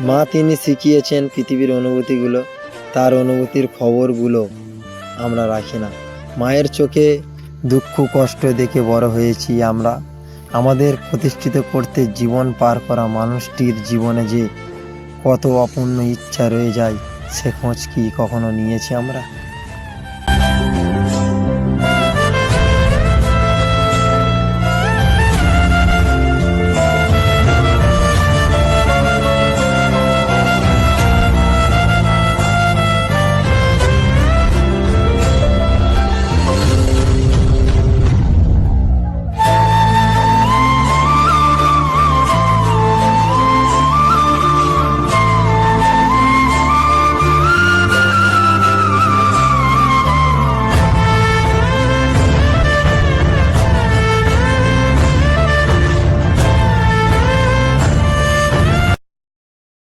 মা তিনি শিখিয়েছেন পৃথিবীর অনুভূতিগুলো, তার অনুভূতির খবরগুলো আমরা রাখি না। মায়ের চোখে দুঃখ কষ্ট দেখে বড় হয়েছি আমরা। আমাদের প্রতিষ্ঠিত করতে জীবন পার করা মানুষটির জীবনে যে কত অপূর্ণ ইচ্ছা রয়ে যায়, সে খোঁজ কি কখনো নিয়েছি আমরা?